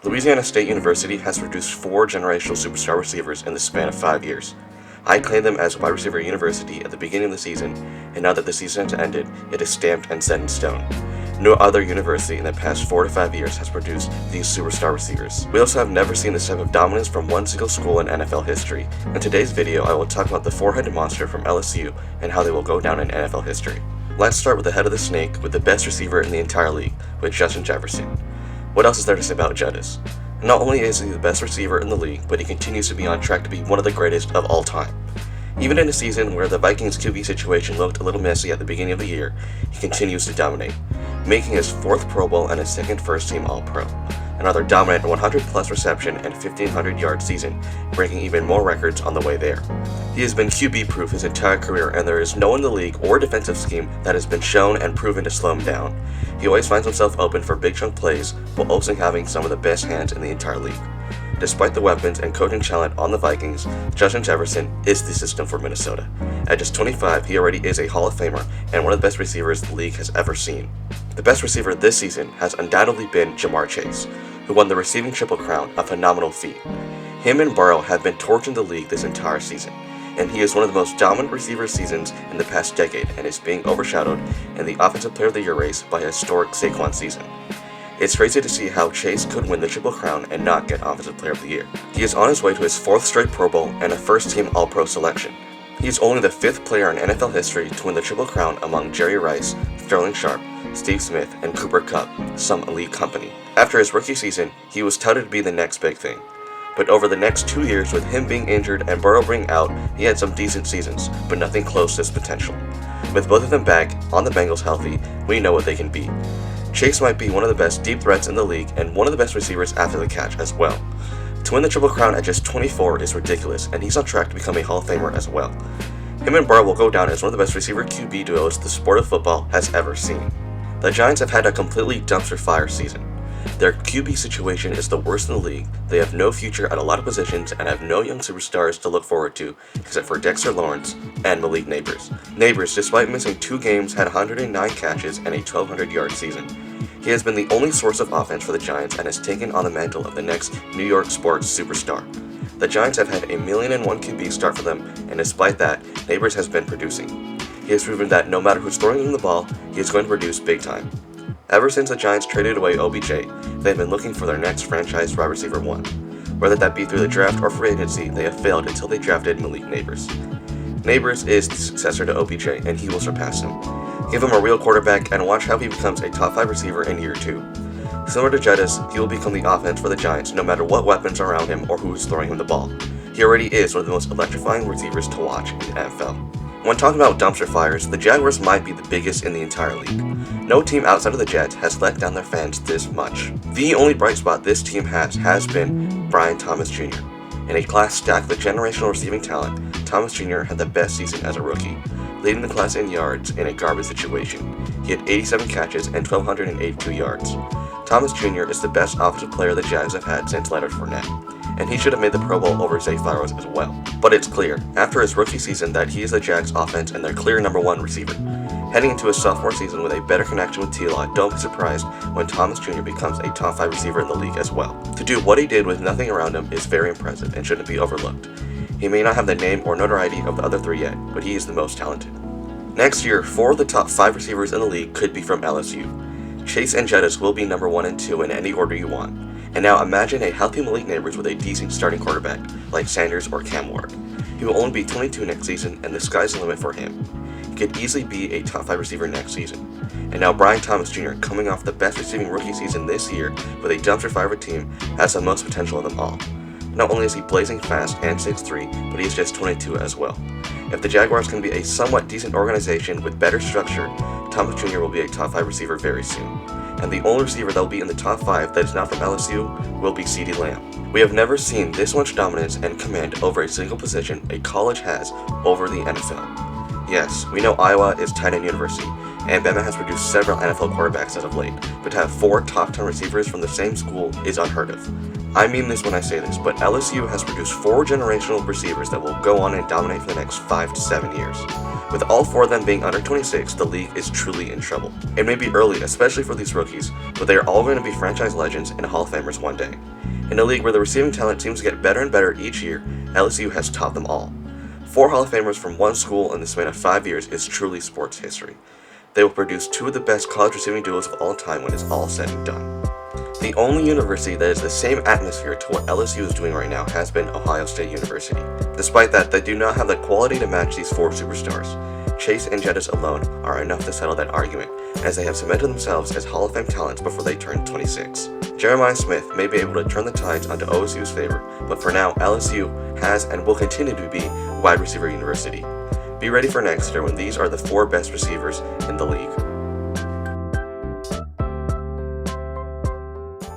Louisiana State University has produced 4 generational superstar receivers in the span of 5 years. I claimed them as wide receiver university at the beginning of the season, and now that the season has ended, it is stamped and set in stone. No other university in the past 4 to 5 years has produced these superstar receivers. We also have never seen this type of dominance from one single school in NFL history. In today's video, I will talk about the four-headed monster from LSU and how they will go down in NFL history. Let's start with the head of the snake with the best receiver in the entire league, with Justin Jefferson. What else is there to say about Jettis? Not only is he the best receiver in the league, but he continues to be on track to be one of the greatest of all time. Even in a season where the Vikings QB situation looked a little messy at the beginning of the year, he continues to dominate, making his 4th Pro Bowl and his 2nd first-team All-Pro. Another dominant 100-plus reception and 1,500-yard season, breaking even more records on the way there. He has been QB-proof his entire career, and there is no one in the league or defensive scheme that has been shown and proven to slow him down. He always finds himself open for big chunk plays, while also having some of the best hands in the entire league. Despite the weapons and coaching talent on the Vikings, Justin Jefferson is the system for Minnesota. At just 25, he already is a Hall of Famer and one of the best receivers the league has ever seen. The best receiver this season has undoubtedly been Jamar Chase, who won the receiving triple crown, a phenomenal feat. Him and Burrow have been torching the league this entire season, and he is one of the most dominant receiver seasons in the past decade and is being overshadowed in the Offensive Player of the Year race by a historic Saquon season. It's crazy to see how Chase could win the Triple Crown and not get Offensive Player of the Year. He is on his way to his 4th straight Pro Bowl and a first-team All-Pro selection. He is only the 5th player in NFL history to win the Triple Crown among Jerry Rice, Sterling Sharp, Steve Smith, and Cooper Kupp, some elite company. After his rookie season, he was touted to be the next big thing. But over the next 2 years, with him being injured and Burrow being out, he had some decent seasons, but nothing close to his potential. With both of them back, on the Bengals healthy, we know what they can be. Chase might be one of the best deep threats in the league and one of the best receivers after the catch as well. To win the Triple Crown at just 24 is ridiculous, and he's on track to become a Hall of Famer as well. Him and Burrow will go down as one of the best receiver QB duos the sport of football has ever seen. The Giants have had a completely dumpster fire season. Their QB situation is the worst in the league. They have no future at a lot of positions and have no young superstars to look forward to, except for Dexter Lawrence and Malik Nabers. Nabers, despite missing 2 games, had 109 catches and a 1,200-yard season. He has been the only source of offense for the Giants and has taken on the mantle of the next New York sports superstar. The Giants have had a 1,000,001 QB start for them, and despite that, Nabers has been producing. He has proven that no matter who's throwing him the ball, he is going to produce big time. Ever since the Giants traded away OBJ, they have been looking for their next franchise wide receiver 1. Whether that be through the draft or free agency, they have failed until they drafted Malik Nabers. Nabers is the successor to OBJ, and he will surpass him. Give him a real quarterback and watch how he becomes a top 5 receiver in year 2. Similar to Jettis, he will become the offense for the Giants no matter what weapons are around him or who is throwing him the ball. He already is one of the most electrifying receivers to watch in the NFL. When talking about dumpster fires, the Jaguars might be the biggest in the entire league. No team outside of the Jets has let down their fans this much. The only bright spot this team has been Brian Thomas Jr. In a class stacked with generational receiving talent, Thomas Jr. had the best season as a rookie, leading the class in yards in a garbage situation. He had 87 catches and 1,282 yards. Thomas Jr. is the best offensive player the Jags have had since Leonard Fournette, and he should have made the Pro Bowl over Zay Flowers as well. But it's clear, after his rookie season, that he is the Jags' offense and their clear number 1 receiver. Heading into his sophomore season with a better connection with T-Law, don't be surprised when Thomas Jr. becomes a top 5 receiver in the league as well. To do what he did with nothing around him is very impressive and shouldn't be overlooked. He may not have the name or notoriety of the other 3 yet, but he is the most talented. Next year, 4 of the top 5 receivers in the league could be from LSU. Chase and Jettis will be number 1 and 2 in any order you want. And now imagine a healthy Malik Nabers with a decent starting quarterback like Sanders or Cam Ward. He will only be 22 next season, and the sky's the limit for him. He could easily be a top 5 receiver next season. And now Brian Thomas Jr., coming off the best receiving rookie season this year with a dumpster fire team, has the most potential of them all. Not only is he blazing fast and 6'3", but he is just 22 as well. If the Jaguars can be a somewhat decent organization with better structure, Thomas Jr. will be a top 5 receiver very soon. And the only receiver that will be in the top 5 that is not from LSU will be CeeDee Lamb. We have never seen this much dominance and command over a single position a college has over the NFL. Yes, we know Iowa is tight end university, and Bama has produced several NFL quarterbacks as of late, but to have 4 top 10 receivers from the same school is unheard of. I mean this when I say this, but LSU has produced 4 generational receivers that will go on and dominate for the next 5 to 7 years. With all four of them being under 26, the league is truly in trouble. It may be early, especially for these rookies, but they are all going to be franchise legends and Hall of Famers one day. In a league where the receiving talent seems to get better and better each year, LSU has topped them all. 4 Hall of Famers from one school in the span of 5 years is truly sports history. They will produce 2 of the best college receiving duos of all time when it's all said and done. The only university that is the same atmosphere to what LSU is doing right now has been Ohio State University. Despite that, they do not have the quality to match these 4 superstars. Chase and Jettis alone are enough to settle that argument, as they have cemented themselves as Hall of Fame talents before they turn 26. Jeremiah Smith may be able to turn the tides onto OSU's favor, but for now, LSU has and will continue to be wide receiver university. Be ready for next year when these are the 4 best receivers in the league.